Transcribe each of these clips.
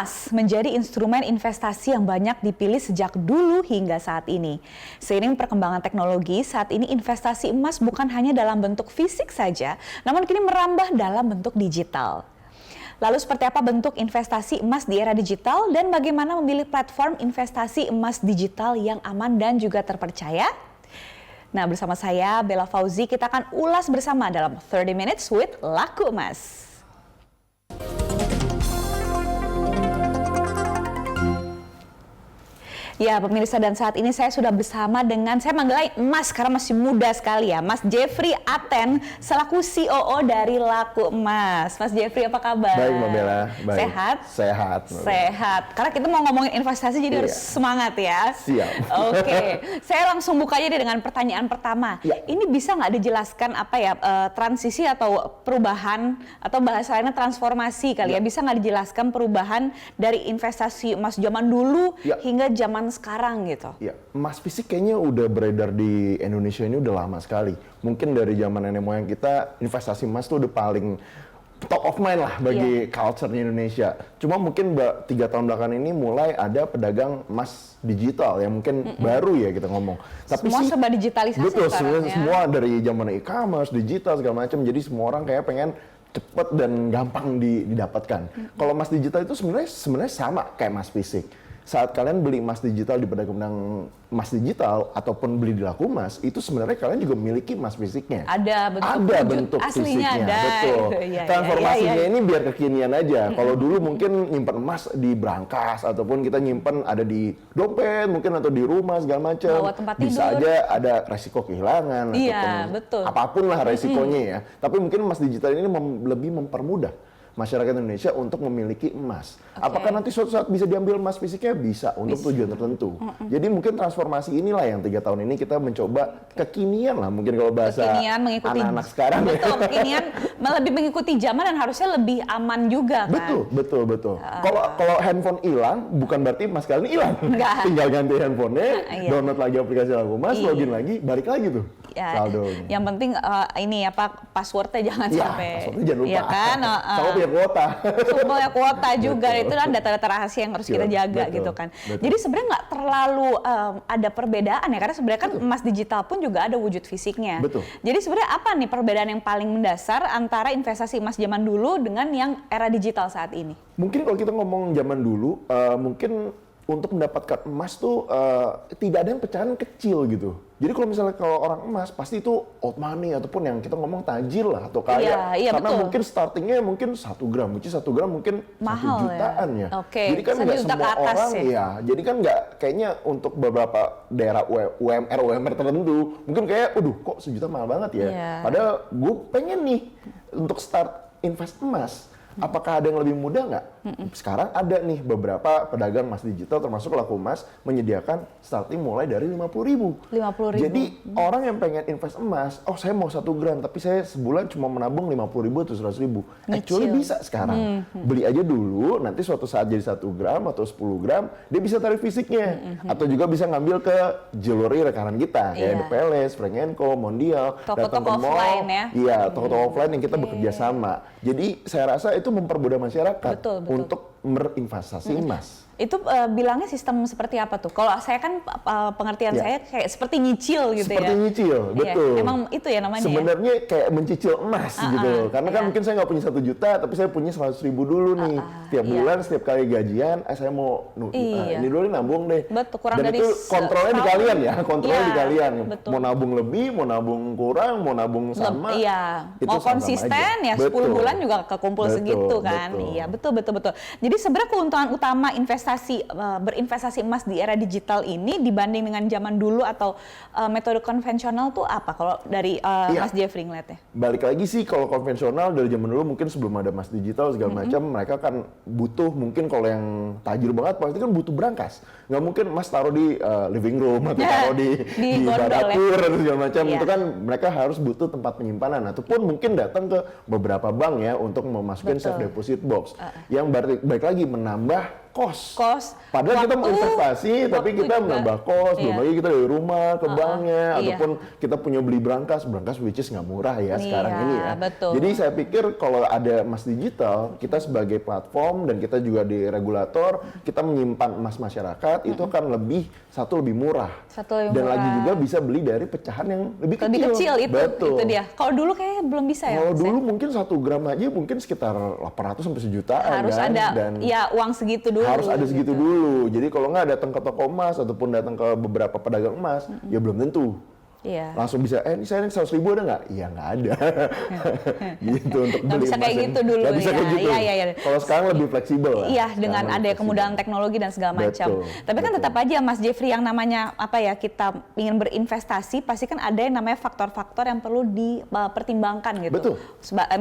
Emas menjadi instrumen investasi yang banyak dipilih sejak dulu hingga saat ini. Seiring perkembangan teknologi, saat ini investasi emas bukan hanya dalam bentuk fisik saja, namun kini merambah dalam bentuk digital. Lalu seperti apa bentuk investasi emas di era digital dan bagaimana memilih platform investasi emas digital yang aman dan juga terpercaya? Nah, bersama saya Bella Fauzi, kita akan ulas bersama dalam 30 Minutes with Laku Emas. Ya pemirsa, dan saat ini saya sudah bersama dengan, saya manggilnya Mas karena masih muda sekali ya, Mas Jeffrey Aten selaku COO dari Laku Emas. Mas Jeffrey, apa kabar? Baik Mbak Bella, baik. Sehat? Sehat. Sehat, karena kita mau ngomongin investasi jadi harus semangat ya. Siap. Oke, saya langsung buka aja deh dengan pertanyaan pertama. Ya. Ini bisa nggak dijelaskan apa ya, transisi atau perubahan atau bahasa lainnya transformasi kali ya, bisa nggak dijelaskan perubahan dari investasi emas zaman dulu hingga zaman sekarang gitu? Ya, emas fisik kayaknya udah beredar di Indonesia ini udah lama sekali. Mungkin dari zaman nenek moyang kita, investasi emas tuh udah paling top of mind lah bagi culture di Indonesia. Cuma mungkin 3 tahun belakangan ini mulai ada pedagang emas digital yang mungkin baru ya kita ngomong. Tapi semua serba digitalisasi. Betul, sekarang, semua dari zaman e-commerce, digital segala macam. Jadi semua orang kayak pengen cepet dan gampang didapatkan. Kalau emas digital itu sebenarnya sama kayak emas fisik. Saat kalian beli emas digital di pedagang emas digital ataupun beli di Laku Emas, itu sebenarnya kalian juga memiliki emas fisiknya. Ada bentuk fisiknya, ada. betul. Transformasinya ini biar kekinian aja. Kalau dulu mungkin nyimpen emas di brankas ataupun kita nyimpen ada di dompet mungkin atau di rumah segala macam. Bisa aja ada resiko kehilangan ataupun apapun lah resikonya ya. Tapi mungkin emas digital ini lebih mempermudah masyarakat Indonesia untuk memiliki emas. Apakah nanti suatu saat bisa diambil emas fisiknya? Bisa, untuk tujuan tertentu. Jadi mungkin transformasi inilah yang 3 tahun ini kita mencoba kekinian lah, mungkin kalau bahasa anak-anak sekarang. Betul, kekinian lebih mengikuti zaman dan harusnya lebih aman juga kan? Betul. Kalau handphone hilang, bukan berarti emas kalian hilang. Tinggal ganti handphonenya, download lagi aplikasi Laku Emas, login lagi, balik lagi tuh. Ya, yang penting ini passwordnya jangan sampai. Passwordnya jangan lupa. Ya kan? Sama punya kuota. Punya kuota juga, itu kan data-data rahasia yang harus kita jaga gitu kan. Jadi sebenarnya nggak terlalu ada perbedaan ya, karena sebenarnya kan emas digital pun juga ada wujud fisiknya. Betul. Jadi sebenarnya apa nih perbedaan yang paling mendasar antara investasi emas zaman dulu dengan yang era digital saat ini? Mungkin kalau kita ngomong zaman dulu, mungkin untuk mendapatkan emas tuh tidak ada yang pecahan kecil gitu. Jadi kalau orang emas pasti itu old money ataupun yang kita ngomong tajir lah atau kaya. Karena mungkin startingnya mungkin 1 gram, which is 1 gram mungkin mahal 1 jutaan ya. Jadi kan nggak semua orang jadi kan nggak kayaknya untuk beberapa daerah UMR tertentu mungkin kayak, kok 1 juta mahal banget ya. Padahal gue pengen nih untuk start invest emas. Apakah ada yang lebih mudah nggak? Sekarang ada nih beberapa pedagang emas digital termasuk Laku Emas menyediakan starting mulai dari 50.000. Jadi orang yang pengen invest emas, saya mau 1 gram tapi saya sebulan cuma menabung 50.000 atau 100.000. Actually bisa sekarang. Beli aja dulu, nanti suatu saat jadi 1 gram atau 10 gram, dia bisa tarik fisiknya. Atau juga bisa ngambil ke jewelry rekanan kita, kayak The Palace, Frank & Co, Mondial, toko-toko offline ya? Iya, toko-toko offline yang kita bekerja sama. Jadi saya rasa itu mempermudah masyarakat untuk berinvestasi emas. Itu bilangnya sistem seperti apa tuh? Kalau saya kan pengertian saya kayak seperti nyicil gitu seperti nyicil, betul. Emang itu ya namanya? Sebenarnya kayak mencicil emas gitu. Karena kan mungkin saya nggak punya 1 juta, tapi saya punya 100.000 dulu nih. Tiap bulan, setiap kali gajian, saya mau ini dulu nambung deh. Betul, kurang dan dari itu kontrolnya di kalian ya, kontrolnya di kalian. Betul. Mau nabung lebih, mau nabung kurang, mau nabung sama. Mau konsisten ya 10 bulan juga kekumpul segitu kan. Iya, betul. Jadi sebenarnya keuntungan utama berinvestasi emas di era digital ini dibanding dengan zaman dulu atau metode konvensional tuh apa kalau dari Mas Jeffrey ngeliatnya? Balik lagi sih, kalau konvensional dari zaman dulu mungkin sebelum ada emas digital segala macam, mereka kan butuh, mungkin kalau yang tajir banget pasti kan butuh brankas. Nggak mungkin emas taruh di living room atau taruh di dapur atau segala macam. Itu kan mereka harus butuh tempat penyimpanan ataupun mungkin datang ke beberapa bank ya untuk memasukkan safe deposit box. Yang balik lagi menambah cost. waktu, Padahal kita mau investasi, tapi kita juga. menambah cost. Belum lagi kita dari rumah ke banknya, ataupun kita punya beli berangkas which is nggak murah ya sekarang ini ya. Betul. Jadi saya pikir kalau ada emas digital, kita sebagai platform dan kita juga di regulator, kita menyimpan emas masyarakat itu akan lebih murah. Dan lagi juga bisa beli dari pecahan yang lebih kecil itu dia. Kalau dulu kayaknya belum bisa ya. Kalau dulu mungkin 1 gram aja mungkin sekitar 800 sampai sejutaan. Harus kan? ada Dan uang segitu dulu. Harus ada segitu dulu. Jadi kalau nggak datang ke toko emas ataupun datang ke beberapa pedagang emas, ya belum tentu. Langsung bisa, ini saya 100.000 ada nggak? Iya nggak ada. Gitu untuk beli emas. Nggak bisa kayak gitu dulu Nggak bisa kayak gitu. Kalau sekarang lebih fleksibel. Iya, dengan ada kemudahan teknologi dan segala macam. Tapi kan tetap aja Mas Jeffrey, yang namanya kita ingin berinvestasi, pasti kan ada yang namanya faktor-faktor yang perlu dipertimbangkan gitu. Betul.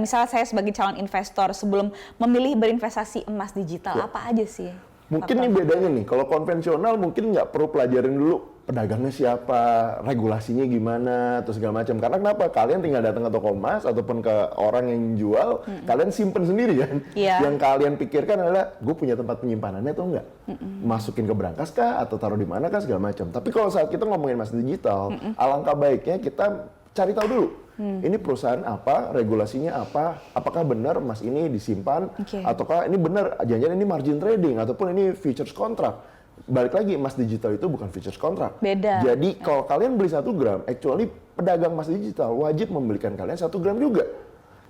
Misalnya saya sebagai calon investor, sebelum memilih berinvestasi emas digital, apa aja sih? Mungkin nih bedanya nih, kalau konvensional mungkin nggak perlu pelajarin dulu pedagangnya siapa, regulasinya gimana, terus segala macam. Karena kenapa? Kalian tinggal datang ke toko emas ataupun ke orang yang jual, kalian simpen sendiri kan. Yang kalian pikirkan adalah, gue punya tempat penyimpanannya atau enggak? Masukin ke berangkas kah? Atau taruh di mana kah? Segala macam. Tapi kalau saat kita ngomongin emas digital, alangkah baiknya kita cari tahu dulu. Ini perusahaan apa, regulasinya apa, apakah benar emas ini disimpan, ataukah ini benar, jangan-jangan ini margin trading, ataupun ini futures contract. Balik lagi, emas digital itu bukan futures contract. Beda. Jadi kalau kalian beli 1 gram, actually pedagang emas digital wajib membelikan kalian 1 gram juga.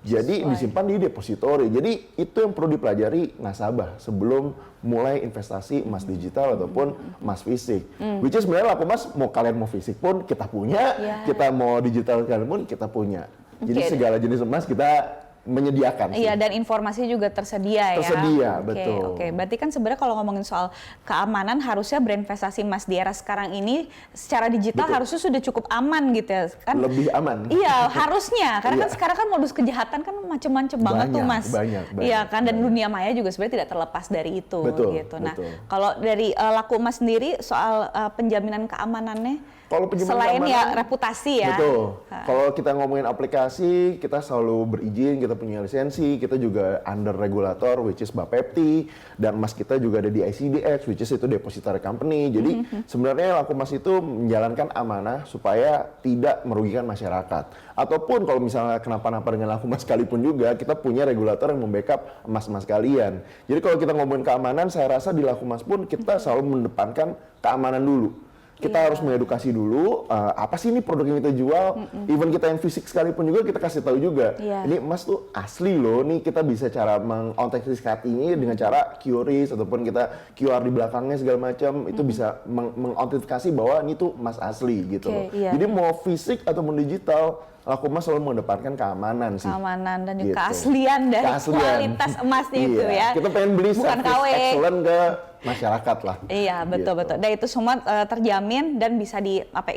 Jadi disimpan di depositori. Jadi itu yang perlu dipelajari nasabah sebelum mulai investasi emas digital ataupun emas fisik. Which is sebenarnya Laku Emas kalian mau fisik pun kita punya, kita mau digital kalian pun kita punya. Jadi segala jenis emas kita menyediakan. Iya, dan informasi juga tersedia ya. Tersedia, betul. Oke, berarti kan sebenarnya kalau ngomongin soal keamanan, harusnya berinvestasi emas di era sekarang ini secara digital harusnya sudah cukup aman gitu ya. Kan lebih aman. Iya, harusnya. Karena kan sekarang kan modus kejahatan kan macam-macam banget tuh Mas. Banyak. Iya kan, dan dunia maya juga sebenarnya tidak terlepas dari itu gitu. Nah, betul. kalau dari Laku Emas sendiri soal penjaminan keamanannya, kalau selain reputasi ya. Betul. Kalau kita ngomongin aplikasi, kita selalu berizin, kita punya lisensi, kita juga under regulator, which is Bapepti, dan emas kita juga ada di ICDX, which is itu depository company. Jadi sebenarnya Laku Emas itu menjalankan amanah supaya tidak merugikan masyarakat. Ataupun kalau misalnya kenapa-napa dengan Laku Emas sekalipun juga, kita punya regulator yang membackup emas-emas kalian. Jadi kalau kita ngomongin keamanan, saya rasa di Laku Emas pun kita selalu mendepankan keamanan dulu. Kita harus mengedukasi dulu, apa sih ini produk yang kita jual, even kita yang fisik sekalipun juga kita kasih tahu juga, ini emas tuh asli loh, nih kita bisa cara mengautentikasinya dengan cara QRIS ataupun kita QR di belakangnya segala macam, itu bisa mengautentikasi bahwa ini tuh emas asli gitu loh. Jadi mau fisik ataupun digital, Laku Emas selalu mengedepankan keamanan sih. Keamanan dan juga keaslian dari kualitas emasnya itu ya. Kita pengen beli service excellent ke masyarakat lah. Iya, betul. Dan itu semua terjamin dan bisa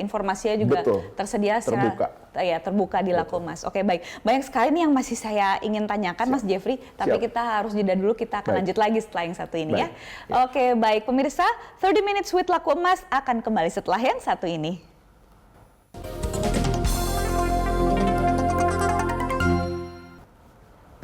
informasinya juga tersedia secara terbuka di Laku Emas. Oke, baik. Banyak sekali nih yang masih saya ingin tanyakan Mas Jeffrey, tapi kita harus jeda dulu, kita akan lanjut lagi setelah yang satu ini ya. Oke, baik pemirsa, 30 Minutes with Laku Emas akan kembali setelah yang satu ini.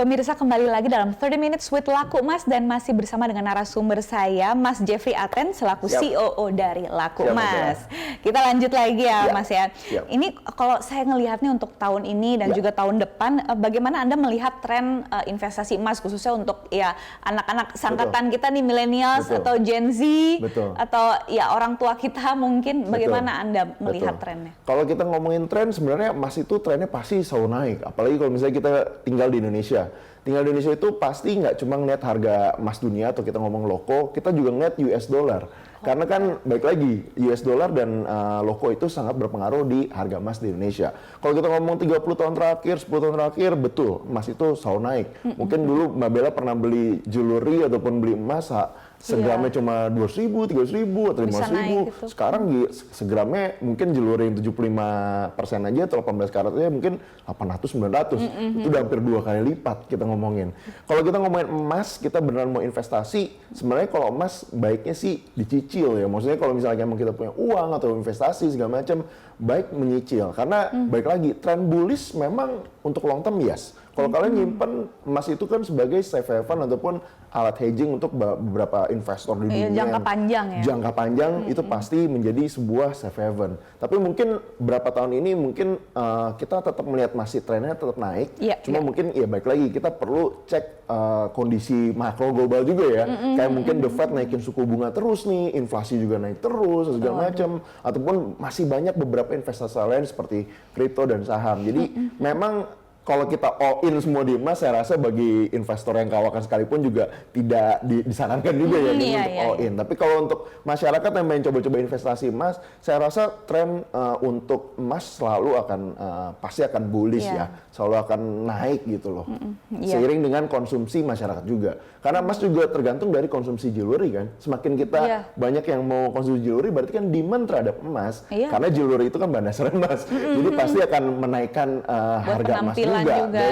Pemirsa, kembali lagi dalam 30 Minutes with Laku Emas dan masih bersama dengan narasumber saya, Mas Jeffrey Aten selaku COO dari Laku Emas. Kita lanjut lagi ya Mas ya. Ini kalau saya ngelihatnya untuk tahun ini dan juga tahun depan, bagaimana Anda melihat tren investasi emas khususnya untuk ya anak-anak sangkatan kita nih, millennials atau Gen Z atau ya orang tua kita mungkin, bagaimana Anda melihat trennya? Kalau kita ngomongin tren, sebenarnya emas itu trennya pasti selalu naik, apalagi kalau misalnya kita tinggal di Indonesia. Tinggal di Indonesia itu pasti nggak cuma ngeliat harga emas dunia atau kita ngomong loko, kita juga ngeliat US dollar. Karena kan baik lagi, US dollar dan loko itu sangat berpengaruh di harga emas di Indonesia. Kalau kita ngomong 30 tahun terakhir, 10 tahun terakhir, betul, emas itu selalu naik. Mungkin dulu Mbak Bella pernah beli jewelry ataupun beli emas, segramnya cuma 200.000, 300.000, atau 500.000. Gitu. Sekarang segramnya mungkin jewelry yang 75% aja atau 18 karatnya mungkin 800, 900. Itu udah hampir 2 kali lipat kita ngomongin. Kalau kita ngomongin emas, kita beneran mau investasi, sebenarnya kalau emas baiknya sih dicicil ya. Maksudnya kalau misalnya emang kita punya uang atau investasi segala macam, baik menyicil. Karena baik lagi, tren bullish memang untuk long term yes. Kalau kalian nyimpen emas itu kan sebagai safe haven ataupun alat hedging untuk beberapa investor di dunia. Jangka panjang ya. Jangka panjang itu pasti menjadi sebuah safe haven. Tapi mungkin berapa tahun ini mungkin kita tetap melihat masih trennya tetap naik. Cuma mungkin ya baik lagi kita perlu cek kondisi makro global juga ya. Kayak mungkin The Fed naikin suku bunga terus nih, inflasi juga naik terus segala macam. Ataupun masih banyak beberapa investasi lain seperti kripto dan saham. Jadi memang kalau kita all in semua di emas, saya rasa bagi investor yang kawakan sekalipun juga tidak disarankan juga ya untuk all in. Tapi kalau untuk masyarakat yang main coba-coba investasi emas, saya rasa tren untuk emas selalu akan pasti akan bullish ya, selalu akan naik gitu loh. Seiring dengan konsumsi masyarakat juga. Karena emas juga tergantung dari konsumsi jewelry kan. Semakin kita banyak yang mau konsumsi jewelry, berarti kan demand terhadap emas. Karena jewelry itu kan bahan dasar emas. Jadi pasti akan menaikkan harga emas juga.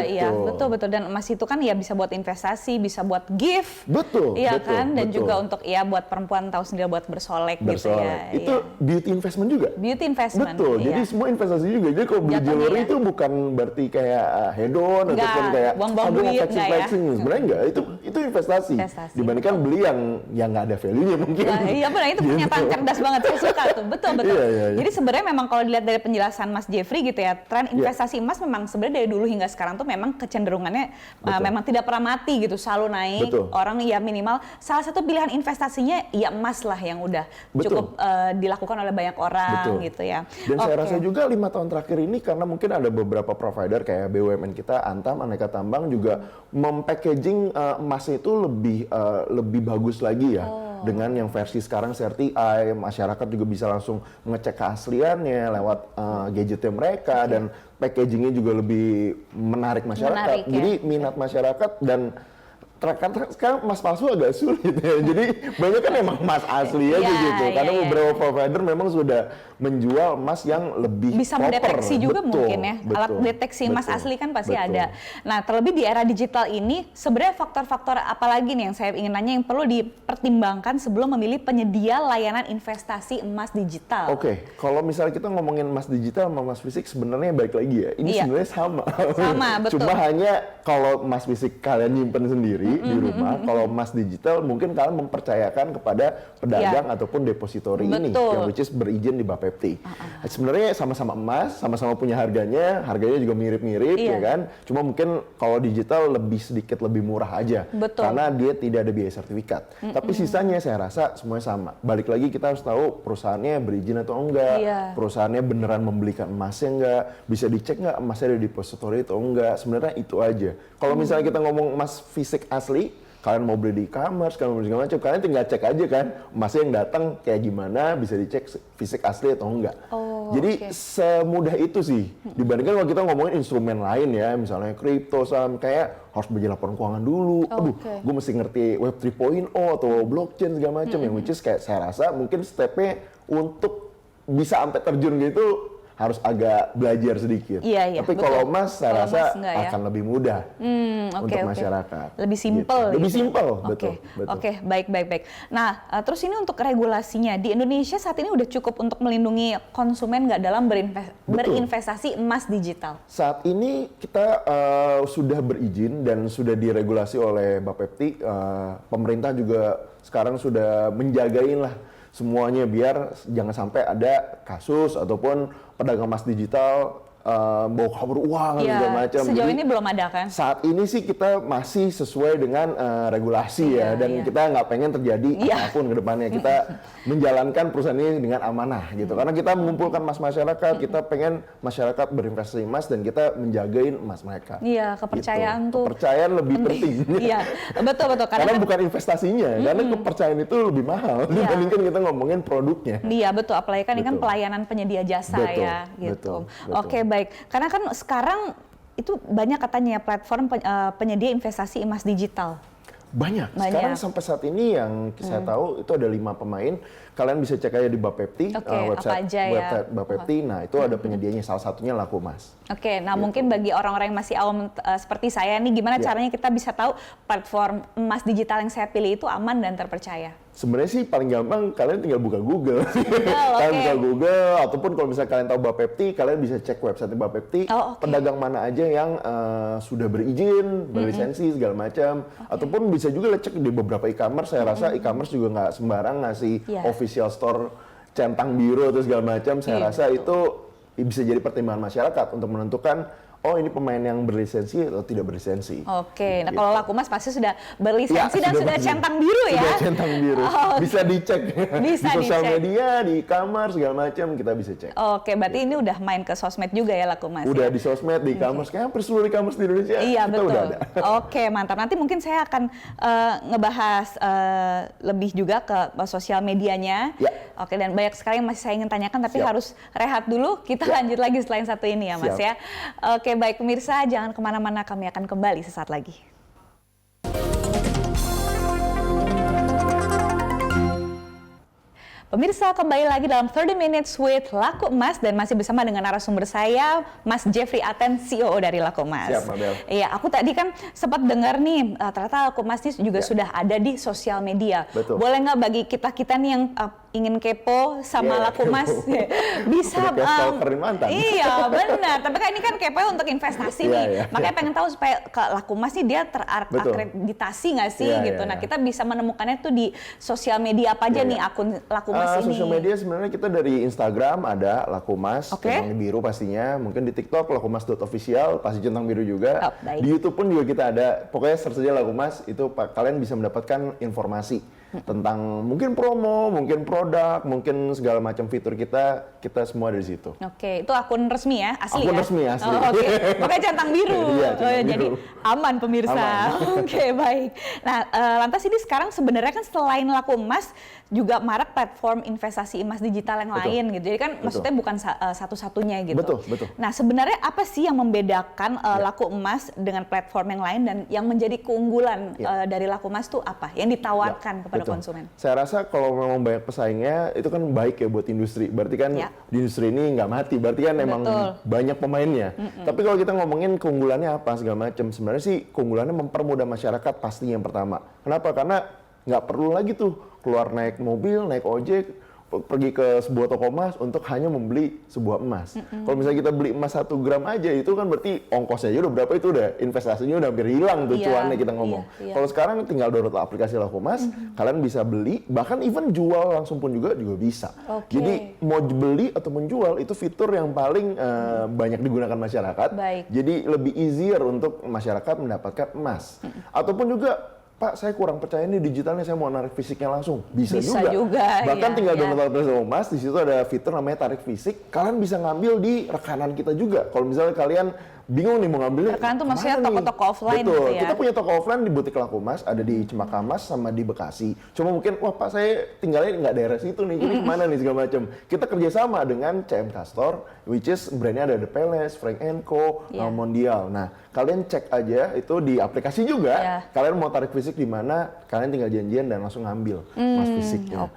Iya, betul. Dan emas itu kan ya bisa buat investasi, bisa buat gift. Betul. Iya kan, dan juga untuk ya buat perempuan tahu sendiri buat bersolek gitu ya. Itu beauty investment juga. Beauty investment. Betul. Jadi semua investasi juga. Jadi kalau beli jewelry itu bukan berarti kayak hedon ataupun kayak buang-buang duit flexing. Sebenarnya enggak, itu investasi. Dibandingkan beli yang nggak ada value-nya mungkin. Iya benar, itu pernyataan cerdas banget, saya suka tuh. Betul. Jadi sebenarnya memang kalau dilihat dari penjelasan Mas Jeffrey gitu ya, tren investasi emas memang sebenarnya dari dulu hingga sekarang tuh memang kecenderungannya memang tidak pernah mati gitu, selalu naik. Orang ya minimal salah satu pilihan investasinya ya emas lah yang udah cukup dilakukan oleh banyak orang gitu ya. Dan saya rasa juga 5 tahun terakhir ini karena mungkin ada beberapa provider kayak BUMN kita, Antam, Aneka Tambang juga mempackaging emas itu lebih bagus lagi ya. Dengan yang versi sekarang CRTI, masyarakat juga bisa langsung ngecek keasliannya lewat gadgetnya mereka dan packagingnya juga lebih menarik masyarakat. Jadi minat masyarakat dan sekarang emas palsu agak sulit ya. Jadi banyak kan emang emas asli aja gitu. Karena beberapa provider memang sudah menjual emas yang lebih bisa mendeteksi juga mungkin ya. Alat deteksi emas asli kan pasti ada. Nah, terlebih di era digital ini sebenarnya faktor-faktor apa lagi nih yang saya ingin nanya yang perlu dipertimbangkan sebelum memilih penyedia layanan investasi emas digital? Kalau misalnya kita ngomongin emas digital sama emas fisik sebenarnya baik lagi ya. Ini sebenarnya sama. Betul. Cuma hanya kalau emas fisik kalian nyimpen sendiri di rumah, kalau emas digital mungkin kalian mempercayakan kepada pedagang ataupun depositori ini yang which is berizin di Bapepti. Sebenarnya sama-sama emas, sama-sama punya harganya juga mirip-mirip ya kan. Cuma mungkin kalau digital sedikit lebih murah aja. Karena dia tidak ada biaya sertifikat. Tapi sisanya saya rasa semuanya sama. Balik lagi kita harus tahu perusahaannya berizin atau enggak, perusahaannya beneran membelikan emasnya enggak, bisa dicek enggak emasnya ada di depositori atau enggak. Sebenarnya itu aja. Kalau misalnya kita ngomong emas fisik asli, kalian mau beli di e-commerce, kalian mau beli segala macam, kalian tinggal cek aja kan emasnya yang datang kayak gimana, bisa dicek fisik asli atau enggak. Jadi semudah itu sih. Dibandingkan kalau kita ngomongin instrumen lain ya, misalnya kripto, saham, kayak harus belajar laporan keuangan dulu. Gue mesti ngerti Web 3.0 atau blockchain segala macam, yang which is kayak saya rasa mungkin stepnya untuk bisa sampai terjun gitu harus agak belajar sedikit. Tapi kalau emas saya rasa akan lebih mudah untuk masyarakat. Lebih simpel. Gitu. Lebih simpel, betul. Baik. Nah, terus ini untuk regulasinya di Indonesia saat ini udah cukup untuk melindungi konsumen nggak dalam berinvestasi emas digital? Saat ini kita sudah berizin dan sudah diregulasi oleh Bapepti. Pemerintah juga sekarang sudah menjagain lah semuanya biar jangan sampai ada kasus ataupun pedagang emas digital bawa kabur uang dan segala macam. Sejauh ini belum ada kan? Saat ini sih kita masih sesuai dengan regulasi dan kita nggak pengen terjadi apapun ke depannya. Kita menjalankan perusahaan ini dengan amanah gitu. Karena kita mengumpulkan emas masyarakat, kita pengen masyarakat berinvestasi emas dan kita menjagain emas mereka. Kepercayaan gitu. Kepercayaan lebih penting. Betul. Karena bukan investasinya, karena kepercayaan itu lebih mahal dibandingkan kita ngomongin produknya. Betul. Apalagi kan ini kan pelayanan penyedia jasa gitu. Oke, baik. Karena kan sekarang itu banyak katanya platform penyedia investasi emas digital. Banyak. Sekarang sampai saat ini yang saya tahu itu ada 5 pemain. Kalian bisa cek aja di Bapepti, website Bapepti. Nah, itu ada penyedianya. Salah satunya Laku Emas. Mungkin bagi orang-orang yang masih awam seperti saya nih, gimana caranya kita bisa tahu platform emas digital yang saya pilih itu aman dan terpercaya? Sebenarnya sih paling gampang kalian tinggal buka Google. Kalian buka Google, ataupun kalau misalnya kalian tahu Bapepti, kalian bisa cek website Bapepti, pedagang mana aja yang sudah berizin, berlisensi segala macam. Ataupun bisa juga cek di beberapa e-commerce. Saya rasa e-commerce juga nggak sembarang ngasih official store centang biru atau segala macam. Saya rasa itu bisa jadi pertimbangan masyarakat untuk menentukan oh ini pemain yang berlisensi atau tidak berlisensi. Oke, nah kalau Laku Mas pasti sudah berlisensi dan sudah centang biru ya? Sudah centang biru, bisa dicek di sosial media, di e-commerce segala macam kita bisa cek. Oke, berarti ini udah main ke sosmed juga ya Laku Mas? Udah di sosmed, di e-commerce, kayak hampir seluruh e-commerce di Indonesia iya, kita betul. udah ada. Oke, mantap. Nanti mungkin saya akan ngebahas lebih juga ke sosial medianya. Ya. Oke, dan banyak sekali yang masih saya ingin tanyakan, tapi harus rehat dulu. Kita lanjut lagi selain satu ini ya Mas ya. Oke, baik pemirsa, jangan kemana-mana, kami akan kembali sesaat lagi. Pemirsa, kembali lagi dalam 30 Minutes with Laku Emas dan masih bersama dengan narasumber saya, Mas Jeffrey Aten, CEO dari Laku Emas. Siap, Mabel. Iya, aku tadi kan sempat dengar nih, ternyata Laku Emas ini juga sudah ada di sosial media. Betul. Boleh nggak bagi kita-kita nih yang ingin kepo sama Laku Emas bisa iya benar, tapi kan ini kan kepo untuk investasi nih, makanya pengen tahu supaya ke Laku Emas nih dia terakreditasi nggak sih gitu. Nah kita bisa menemukannya tuh di sosial media apa aja nih akun Laku Emas ini? Sosial media sebenarnya kita dari Instagram ada Laku Emas, centang biru pastinya, mungkin di TikTok lakuemas.official pasti centang biru juga. Di YouTube pun juga kita ada, pokoknya search saja Laku Emas, itu kalian bisa mendapatkan informasi tentang mungkin promo, mungkin produk, mungkin segala macam fitur kita semua dari situ. Oke, itu akun resmi ya, asli akun ya? resmi asli. Makanya centang biru. Iya, centang biru. Jadi aman pemirsa. Oke, baik. Nah, lantas ini sekarang sebenarnya kan selain Laku Emas juga marak platform investasi emas digital yang lain gitu. Jadi kan maksudnya bukan satu-satunya gitu. Betul. Nah, sebenarnya apa sih yang membedakan Laku Emas dengan platform yang lain dan yang menjadi keunggulan dari Laku Emas tuh apa? Yang ditawarkan kepada konsumen? Saya rasa kalau memang banyak pesaingnya itu kan baik ya buat industri. Berarti kan di industri ini nggak mati. Berarti kan emang banyak pemainnya. Tapi kalau kita ngomongin keunggulannya apa segala macam, sebenarnya sih keunggulannya mempermudah masyarakat pasti yang pertama. Kenapa? Karena nggak perlu lagi tuh keluar naik mobil, naik ojek, pergi ke sebuah toko emas untuk hanya membeli sebuah emas. Kalau misalnya kita beli emas 1 gram aja, itu kan berarti ongkosnya aja udah berapa, itu udah investasinya udah hampir hilang tuh cuannya kita ngomong. Kalau sekarang tinggal download aplikasi Laku Emas, kalian bisa beli, bahkan even jual langsung pun juga bisa. Jadi mau beli atau menjual itu fitur yang paling banyak digunakan masyarakat. Jadi lebih easier untuk masyarakat mendapatkan emas. Ataupun juga Pak, saya kurang percaya nih digitalnya, saya mau narik fisiknya langsung. Bisa juga. Bahkan tinggal download aplikasi Emas, di situ ada fitur namanya tarik fisik. Kalian bisa ngambil di rekanan kita juga. Kalau misalnya kalian bingung nih mau ngambilnya, rekanan tuh maksudnya toko-toko offline gitu ya? Kita punya toko offline di butik Laku Emas, ada di Cempaka Mas sama di Bekasi. Cuma mungkin, wah Pak saya tinggalnya nggak daerah situ nih, jadi kemana nih segala macam. Kita kerjasama dengan CMK Store, which is brandnya ada The Palace, Frank & Co, Mondial. Nah, kalian cek aja itu di aplikasi juga. Kalian mau tarik fisik di mana, kalian tinggal janjian dan langsung ngambil emas fisiknya.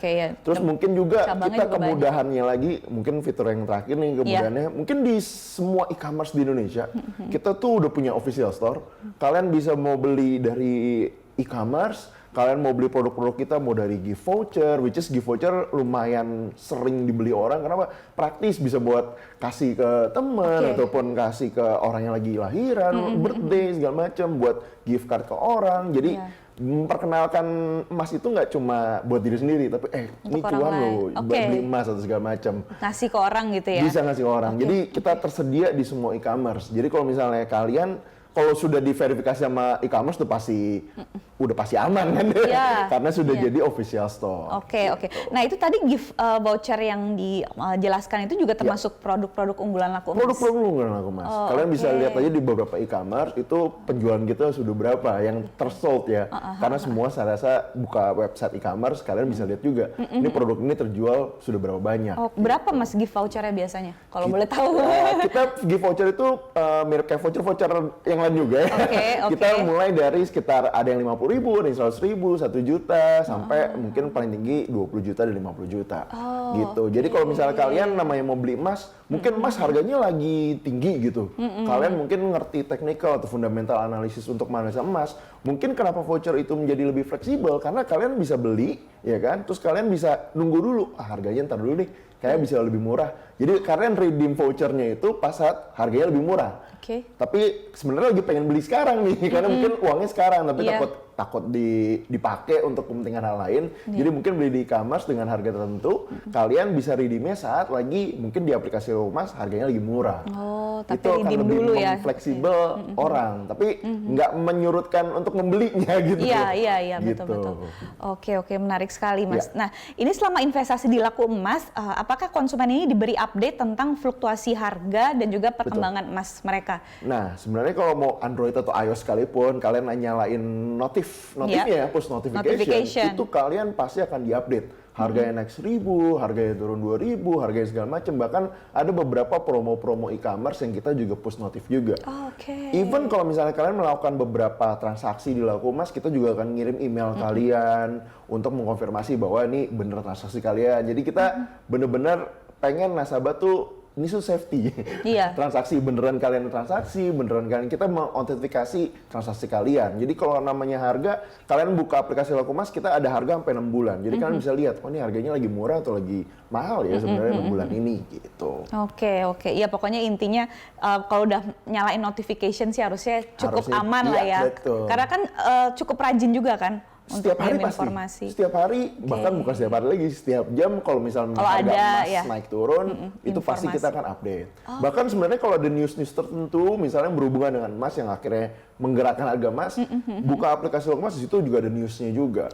Terus mungkin juga kita kemudahannya lagi, mungkin fitur yang terakhir nih kemudahannya, mungkin di semua e-commerce di Indonesia, kita tuh udah punya official store. Kalian bisa mau beli dari e-commerce, kalian mau beli produk-produk kita mau dari gift voucher, which is gift voucher lumayan sering dibeli orang. Kenapa? Praktis, bisa buat kasih ke teman ataupun kasih ke orang yang lagi lahiran, birthday segala macam, buat gift card ke orang. Jadi memperkenalkan emas itu nggak cuma buat diri sendiri, tapi ini cuan loh, buat beli emas atau segala macam. Ngasih ke orang gitu ya? Bisa ngasih ke orang. Jadi kita tersedia di semua e-commerce. Jadi kalau misalnya kalian, kalau sudah diverifikasi sama e-commerce udah pasti aman kan karena sudah jadi official store. Oke. Nah itu tadi gift voucher yang dijelaskan itu juga termasuk produk-produk unggulan Laku Emas? Produk-produk unggulan Laku Emas. Kalian bisa lihat aja di beberapa e-commerce itu penjualan kita sudah berapa yang tersold ya. Karena semua saya rasa buka website e-commerce kalian bisa lihat juga. Ini produk ini terjual sudah berapa banyak. Berapa Mas gift vouchernya biasanya? Kalau boleh tahu. Kita gift voucher itu mirip kayak voucher yang yang lain juga ya. Oke. Kita mulai dari sekitar ada yang 50.000, ada yang 100.000, 1 juta, sampai mungkin paling tinggi 20 juta dan 50 juta. Gitu. Jadi kalau misalnya kalian namanya mau beli emas, mungkin emas harganya lagi tinggi gitu. Kalian mungkin ngerti technical atau fundamental analisis untuk menganalisa emas. Mungkin kenapa voucher itu menjadi lebih fleksibel, karena kalian bisa beli, ya kan? Terus kalian bisa nunggu dulu, harganya ntar dulu nih, kayak bisa lebih murah. Jadi kalian redeem vouchernya itu pas saat harganya lebih murah. Tapi sebenarnya lagi pengen beli sekarang nih, karena mungkin uangnya sekarang, tapi takut dipakai untuk kepentingan hal lain. Jadi mungkin beli di e-commerce dengan harga tertentu, kalian bisa redeemnya saat lagi mungkin di aplikasi emas harganya lagi murah. Tapi itu akan lebih dulu ya. fleksibel orang, tapi nggak menyurutkan untuk membelinya gitu. Iya, betul. Oke, menarik sekali Mas. Nah, ini selama investasi di Laku Emas, apakah konsumen ini diberi update tentang fluktuasi harga dan juga perkembangan emas mereka? Nah, sebenarnya kalau mau Android atau iOS sekalipun, kalian nyalain notifnya, push notification, itu kalian pasti akan diupdate. Harganya naik 1.000, harganya turun 2.000, harganya segala macam. Bahkan ada beberapa promo-promo e-commerce yang kita juga push notif juga. Even kalau misalnya kalian melakukan beberapa transaksi di Laku Emas, kita juga akan ngirim email kalian untuk mengkonfirmasi bahwa ini bener transaksi kalian. Jadi kita bener-bener pengen nasabah tuh ini tuh safety. Transaksi beneran kalian kita mengautentikasi transaksi kalian. Jadi kalau namanya harga, kalian buka aplikasi Laku Emas, kita ada harga sampai 6 bulan. Jadi kalian bisa lihat, oh ini harganya lagi murah atau lagi mahal ya sebenarnya 6 bulan ini gitu. Oke. Ya pokoknya intinya kalau udah nyalain notification sih harusnya cukup aman lah ya. Betul. Karena kan cukup rajin juga kan. Setiap hari pasti, informasi. Setiap hari, bahkan bukan setiap hari lagi, setiap jam kalau misalnya harga emas naik turun, itu pasti kita akan update. Bahkan sebenarnya kalau ada news-news tertentu, misalnya berhubungan dengan emas yang akhirnya menggerakkan harga emas, buka aplikasi Laku Emas, di situ juga ada newsnya juga.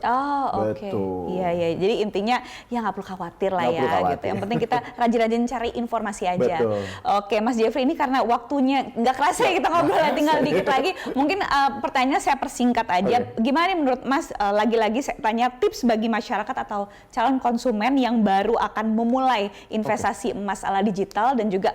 Betul. Iya. Jadi intinya ya nggak perlu khawatir lah gitu. Yang penting kita rajin-rajin cari informasi aja. Betul. Oke, Mas Jeffrey, ini karena waktunya nggak kerasa ya kita ngobrol, tinggal dikit lagi. Mungkin pertanyaannya saya persingkat aja. Gimana nih menurut Mas, lagi-lagi saya tanya tips bagi masyarakat atau calon konsumen yang baru akan memulai investasi emas ala digital dan juga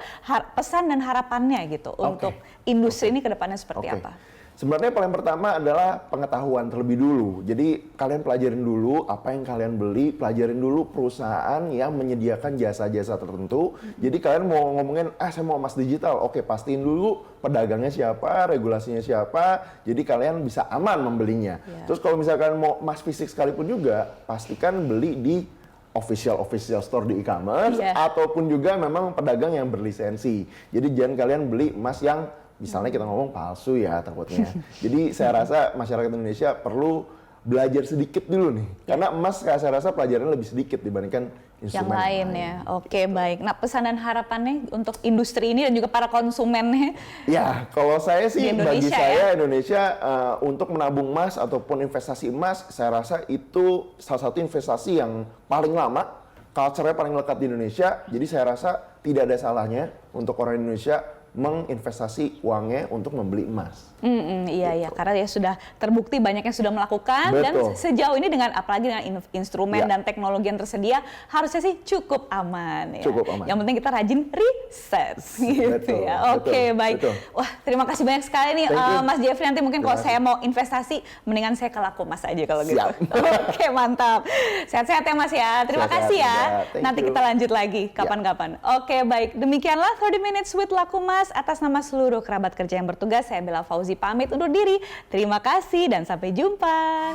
pesan dan harapannya gitu untuk industri ini ke depannya seperti apa? Sebenarnya paling pertama adalah pengetahuan terlebih dulu. Jadi kalian pelajarin dulu apa yang kalian beli, pelajarin dulu perusahaan yang menyediakan jasa-jasa tertentu. Jadi kalian mau ngomongin, saya mau emas digital, oke pastiin dulu pedagangnya siapa, regulasinya siapa, jadi kalian bisa aman membelinya. Terus kalau misalkan mau emas fisik sekalipun juga, pastikan beli di official store di e-commerce, ataupun juga memang pedagang yang berlisensi. Jadi jangan kalian beli emas yang misalnya kita ngomong palsu ya takutnya. Jadi saya rasa masyarakat Indonesia perlu belajar sedikit dulu nih. Karena emas saya rasa pelajarannya lebih sedikit dibandingkan instrumen yang lain ya. Oke, baik. Nah, pesan dan harapannya untuk industri ini dan juga para konsumennya? Ya, kalau saya sih bagi saya Indonesia untuk menabung emas ataupun investasi emas, saya rasa itu salah satu investasi yang paling lama, culture-nya paling lekat di Indonesia. Jadi saya rasa tidak ada salahnya untuk orang Indonesia menginvestasi uangnya untuk membeli emas. Iya, karena ya sudah terbukti banyak yang sudah melakukan. Dan sejauh ini dengan apalagi dengan instrumen dan teknologi yang tersedia harusnya sih cukup aman ya. Yang penting kita rajin riset gitu ya. Oke, baik. Wah, terima kasih banyak sekali nih Mas Jeffrey. Nanti mungkin kalau saya mau investasi mendingan saya ke Laku Emas aja kalau gitu. Oke, mantap. Sehat-sehat ya Mas ya. Terima kasih ya. Nanti kita lanjut lagi kapan-kapan. Oke, baik. Demikianlah 30 Minutes with Laku Emas. Atas nama seluruh kerabat kerja yang bertugas, saya Bella Fauzi pamit undur diri. Terima kasih dan sampai jumpa.